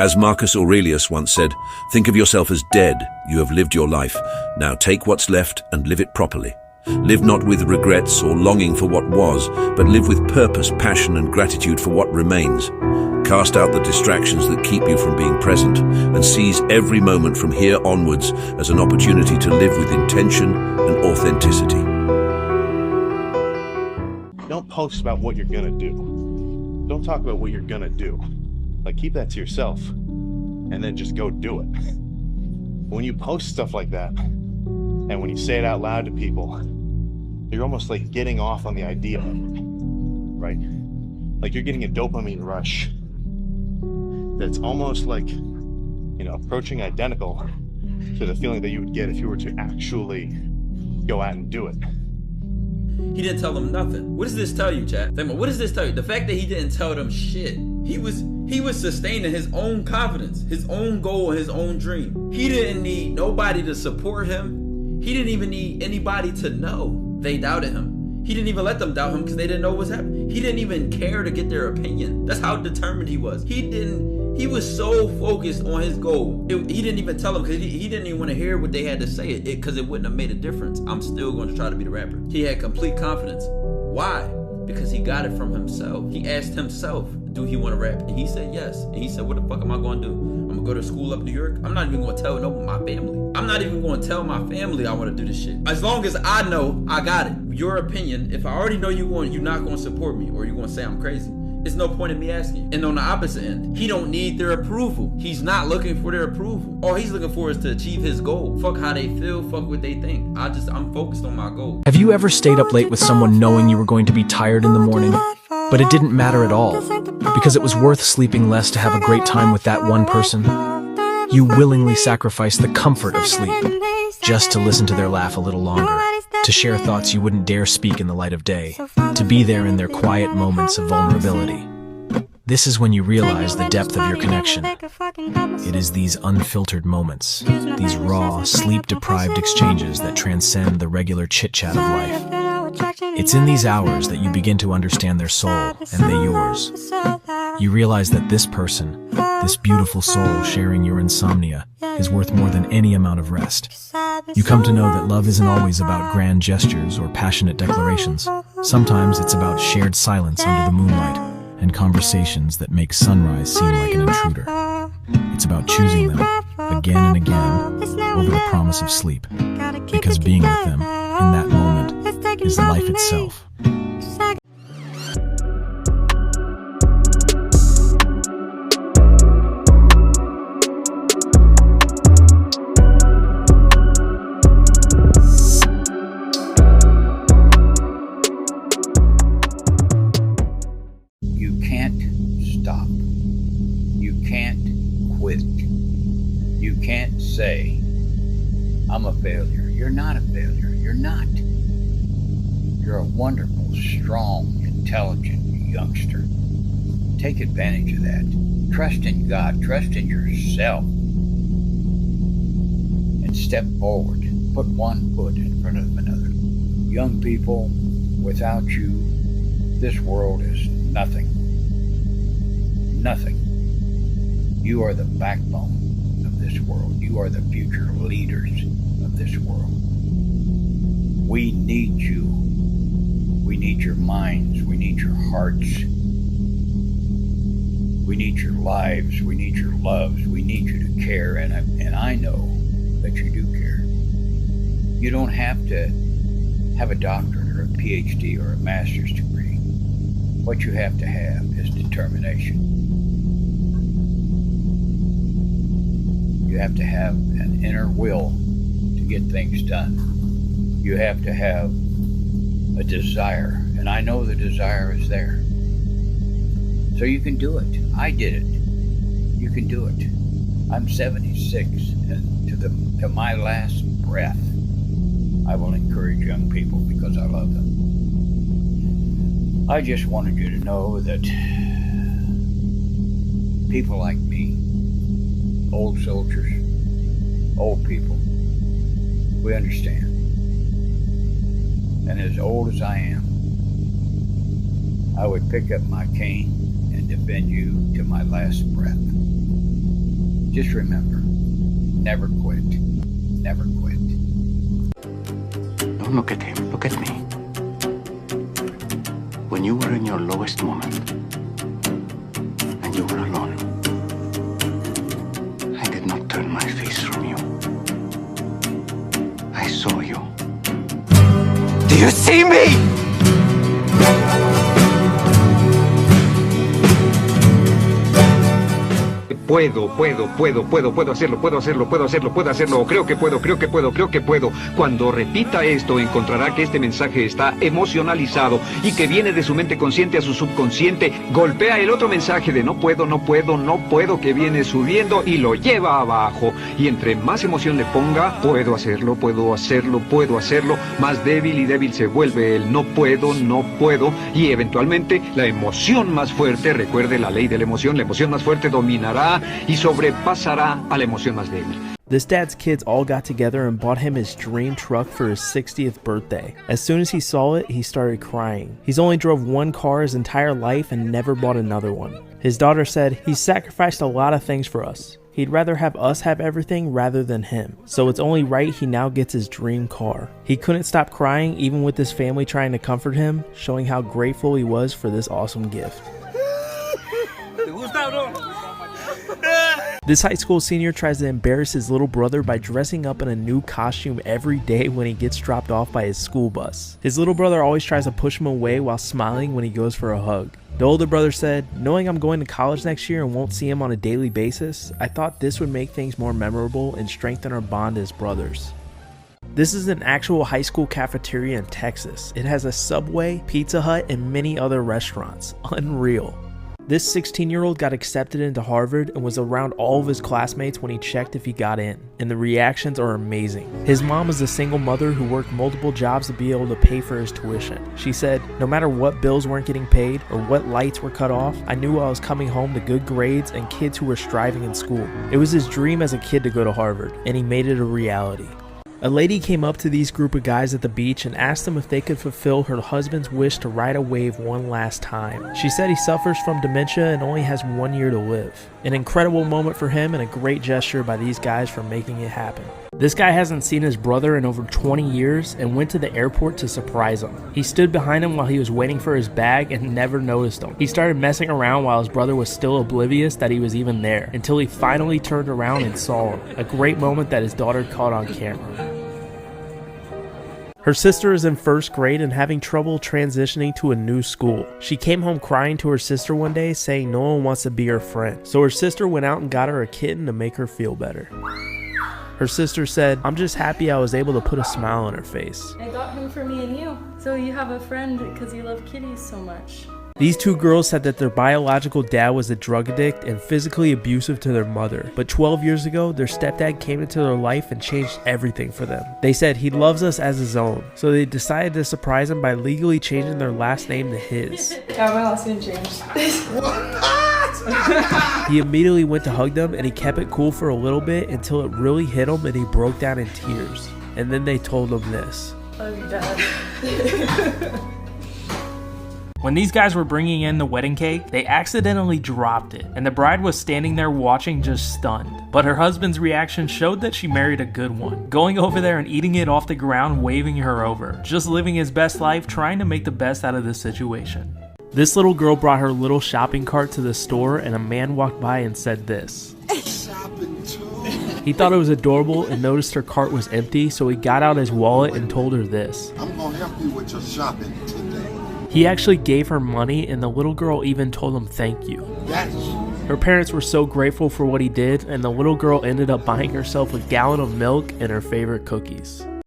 As Marcus Aurelius once said, think of yourself as dead. You have lived your life. Now take what's left and live it properly. Live not with regrets or longing for what was, but live with purpose, passion, and gratitude for what remains. Cast out the distractions that keep you from being present and seize every moment from here onwards as an opportunity to live with intention and authenticity. Don't post about what you're gonna do. Don't talk about what you're gonna do. Like, keep that to yourself and then just go do it. When you post stuff like that and when you say it out loud to people, you're almost like getting off on the idea of it, right? Like you're getting a dopamine rush that's almost like, approaching identical to the feeling that you would get if you were to actually go out and do it. He didn't tell them nothing. What does this tell you, chat? What does this tell you? The fact that he didn't tell them shit. He was sustaining his own confidence, his own goal, his own dream. He didn't need nobody to support him. He didn't even need anybody to know they doubted him. He didn't even let them doubt him because they didn't know what was happening. He didn't even care to get their opinion. That's how determined he was. He was so focused on his goal. He didn't even tell them because he didn't even want to hear what they had to say because it wouldn't have made a difference. I'm still going to try to be the rapper. He had complete confidence. Why? Because he got it from himself. He asked himself, do he want to rap? And he said yes. And he said, what the fuck am I going to do? I'm going to go to school up in New York? I'm not even going to tell my family. I'm not even going to tell my family I want to do this shit. As long as I know I got it. Your opinion, if I already know you're not going to support me or you're going to say I'm crazy, it's no point in me asking. And on the opposite end, he don't need their approval. He's not looking for their approval. All he's looking for is to achieve his goal. Fuck how they feel, fuck what they think. I'm focused on my goal. Have you ever stayed up late with someone knowing you were going to be tired in the morning, but it didn't matter at all because it was worth sleeping less to have a great time with that one person? You willingly sacrificed the comfort of sleep just to listen to their laugh a little longer, to share thoughts you wouldn't dare speak in the light of day, to be there in their quiet moments of vulnerability. This is when you realize the depth of your connection. It is these unfiltered moments, these raw, sleep-deprived exchanges that transcend the regular chit-chat of life. It's in these hours that you begin to understand their soul and they yours. You realize that this person, this beautiful soul sharing your insomnia, is worth more than any amount of rest. You come to know that love isn't always about grand gestures or passionate declarations. Sometimes it's about shared silence under the moonlight and conversations that make sunrise seem like an intruder. It's about choosing them again and again over the promise of sleep, because being with them in that moment is life itself. You can't stop. You can't quit. You can't say, I'm a failure. You're not a failure. You're not. You're a wonderful, strong, intelligent youngster. Take advantage of that. Trust in God. Trust in yourself. And step forward. Put one foot in front of another. Young people, without you, this world is nothing. Nothing. You are the backbone of this world. You are the future leaders of this world. We need you. We need your minds. We need your hearts. We need your lives. We need your loves. We need you to care, and I know that you do care. You don't have to have a doctorate or a PhD or a master's degree. What you have to have is determination. You have to have an inner will to get things done. You have to have a desire, and I know the desire is there. So you can do it. I did it. You can do it. I'm 76, and to my last breath, I will encourage young people because I love them. I just wanted you to know that people like me, old soldiers, old people, we understand. And as old as I am, I would pick up my cane and defend you to my last breath. Just remember, never quit. Never quit. Don't look at him, look at me. When you were in your lowest moment, and you were alone, I did not turn my face from you. I saw you. Do you see me? Puedo hacerlo, creo que puedo. Cuando repita esto, encontrará que este mensaje está emocionalizado y que viene de su mente consciente a su subconsciente. Golpea el otro mensaje de no puedo, que viene subiendo y lo lleva abajo. Y entre más emoción le ponga, puedo hacerlo, más débil y débil se vuelve el no puedo. Y eventualmente la emoción más fuerte, recuerde la ley de la emoción más fuerte dominará y sobrepasará a la emoción más débil. This dad's kids all got together and bought him his dream truck for his 60th birthday. As soon as he saw it, he started crying. He's only drove one car his entire life and never bought another one. His daughter said, "He's sacrificed a lot of things for us. He'd rather have us have everything rather than him. So it's only right he now gets his dream car." He couldn't stop crying even with his family trying to comfort him, showing how grateful he was for this awesome gift. This high school senior tries to embarrass his little brother by dressing up in a new costume every day when he gets dropped off by his school bus. His little brother always tries to push him away while smiling when he goes for a hug. The older brother said, "Knowing I'm going to college next year and won't see him on a daily basis, I thought this would make things more memorable and strengthen our bond as brothers." This is an actual high school cafeteria in Texas. It has a Subway, Pizza Hut, and many other restaurants. Unreal. This 16-year-old got accepted into Harvard and was around all of his classmates when he checked if he got in, and the reactions are amazing. His mom is a single mother who worked multiple jobs to be able to pay for his tuition. She said, "No matter what bills weren't getting paid or what lights were cut off, I knew I was coming home to good grades and kids who were striving in school. It was his dream as a kid to go to Harvard, and he made it a reality." A lady came up to these group of guys at the beach and asked them if they could fulfill her husband's wish to ride a wave one last time. She said he suffers from dementia and only has 1 year to live. An incredible moment for him and a great gesture by these guys for making it happen. This guy hasn't seen his brother in over 20 years and went to the airport to surprise him. He stood behind him while he was waiting for his bag and never noticed him. He started messing around while his brother was still oblivious that he was even there, until he finally turned around and saw him. A great moment that his daughter caught on camera. Her sister is in first grade and having trouble transitioning to a new school. She came home crying to her sister one day, saying no one wants to be her friend. So her sister went out and got her a kitten to make her feel better. Her sister said, "I'm just happy I was able to put a smile on her face." I got him for me and you. So you have a friend because you love kitties so much. These two girls said that their biological dad was a drug addict and physically abusive to their mother. But 12 years ago, their stepdad came into their life and changed everything for them. They said he loves us as his own. So they decided to surprise him by legally changing their last name to his. Yeah, my last name changed. He immediately went to hug them and he kept it cool for a little bit until it really hit him and he broke down in tears. And then they told him this. Love you, Dad. When these guys were bringing in the wedding cake, they accidentally dropped it, and the bride was standing there watching just stunned. But her husband's reaction showed that she married a good one, going over there and eating it off the ground, waving her over, just living his best life, trying to make the best out of this situation. This little girl brought her little shopping cart to the store and a man walked by and said this. He thought it was adorable and noticed her cart was empty, so he got out his wallet and told her this. "I'm gonna help you with your shopping today." He actually gave her money and the little girl even told him thank you. Her parents were so grateful for what he did, and the little girl ended up buying herself a gallon of milk and her favorite cookies.